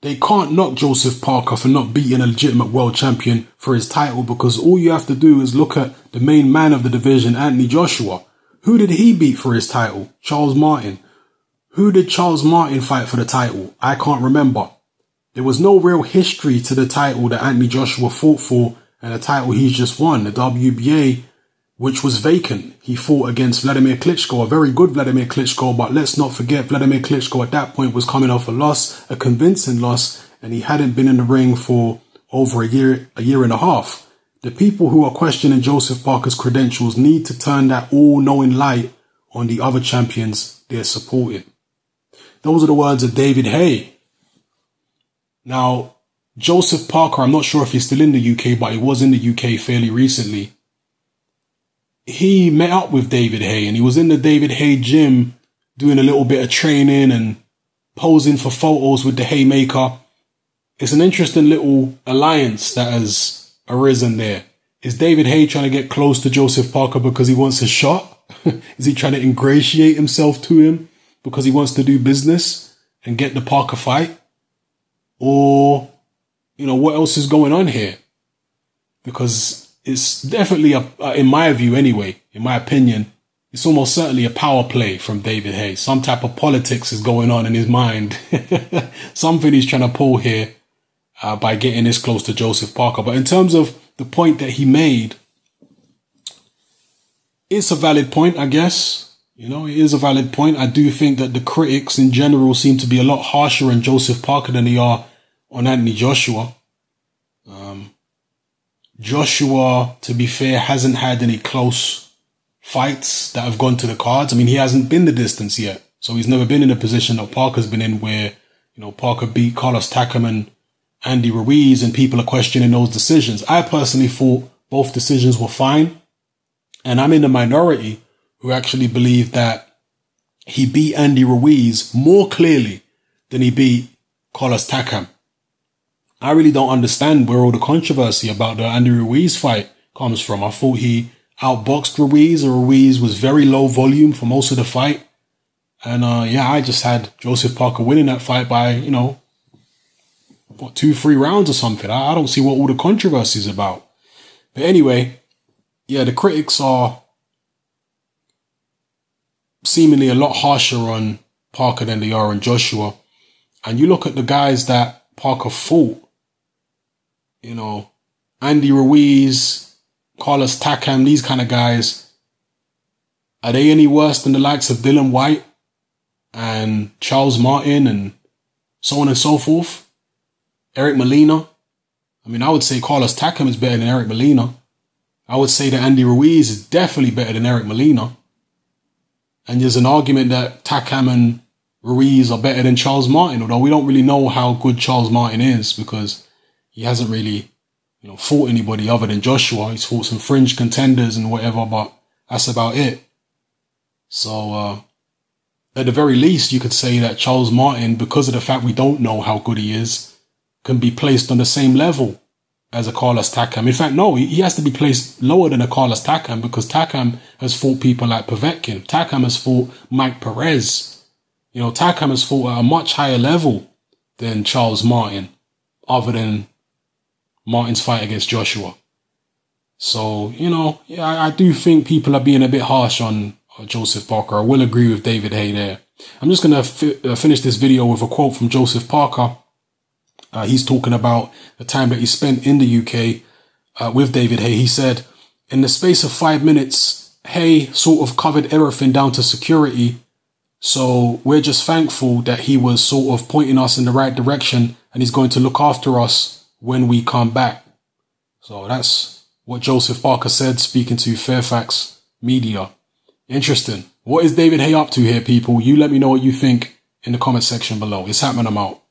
they can't knock Joseph Parker for not beating a legitimate world champion for his title, because all you have to do is look at the main man of the division, Anthony Joshua. Who did he beat for his title? Charles Martin. Who did Charles Martin fight for the title? I can't remember. There was no real history to the title that Anthony Joshua fought for, and the title he's just won, the WBA, which was vacant. He fought against Vladimir Klitschko, a very good Vladimir Klitschko, but let's not forget Vladimir Klitschko at that point was coming off a loss, a convincing loss, and he hadn't been in the ring for over a year and a half. The people who are questioning Joseph Parker's credentials need to turn that all-knowing light on the other champions they're supporting. Those are the words of David Haye. Now, Joseph Parker, I'm not sure if he's still in the UK, but he was in the UK fairly recently. He met up with David Haye, and he was in the David Haye gym doing a little bit of training and posing for photos with the Haymaker. It's an interesting little alliance that has arisen there. Is David Haye trying to get close to Joseph Parker because he wants a shot? Is he trying to ingratiate himself to him because he wants to do business and get the Parker fight? Or, you know, what else is going on here? Because it's definitely, in my view anyway, in my opinion, it's almost certainly a power play from David Haye. Some type of politics is going on in his mind. Something he's trying to pull here by getting this close to Joseph Parker. But in terms of the point that he made, it's a valid point, I guess. You know, it is a valid point. I do think that the critics in general seem to be a lot harsher on Joseph Parker than they are on Anthony Joshua. Joshua, to be fair, hasn't had any close fights that have gone to the cards. I mean, he hasn't been the distance yet. So he's never been in a position that Parker's been in where, you know, Parker beat Carlos Takam and Andy Ruiz and people are questioning those decisions. I personally thought both decisions were fine. And I'm in the minority who actually believe that he beat Andy Ruiz more clearly than he beat Carlos Takam. I really don't understand where all the controversy about the Andy Ruiz fight comes from. I thought he outboxed Ruiz, or Ruiz was very low volume for most of the fight. And yeah, I just had Joseph Parker winning that fight by, you know, what, 2-3 rounds or something. I don't see what all the controversy is about. But anyway, yeah, the critics are seemingly a lot harsher on Parker than they are on Joshua. And you look at the guys that Parker fought, you know, Andy Ruiz, Carlos Takam, these kind of guys, are they any worse than the likes of Dylan White and Charles Martin and so on and so forth? Eric Molina? I mean, I would say Carlos Takam is better than Eric Molina. I would say that Andy Ruiz is definitely better than Eric Molina. And there's an argument that Takam and Ruiz are better than Charles Martin, although we don't really know how good Charles Martin is because he hasn't really, you know, fought anybody other than Joshua. He's fought some fringe contenders and whatever, but that's about it. So, at the very least, you could say that Charles Martin, because of the fact we don't know how good he is, can be placed on the same level as a Carlos Takam. In fact, no, he has to be placed lower than a Carlos Takam because Takam has fought people like Povetkin. Takam has fought Mike Perez. You know, Takam has fought at a much higher level than Charles Martin, other than Martin's fight against Joshua. So, you know, yeah, I do think people are being a bit harsh on Joseph Parker. I will agree with David Haye there. I'm just going to finish this video with a quote from Joseph Parker. He's talking about the time that he spent in the UK with David Haye. He said, in the space of 5 minutes, Haye sort of covered everything down to security. So we're just thankful that he was sort of pointing us in the right direction and he's going to look after us when we come back. So that's what Joseph Parker said, speaking to Fairfax Media. Interesting. What is David Haye up to here, people? You let me know what you think in the comment section below. It's happening. I'm out.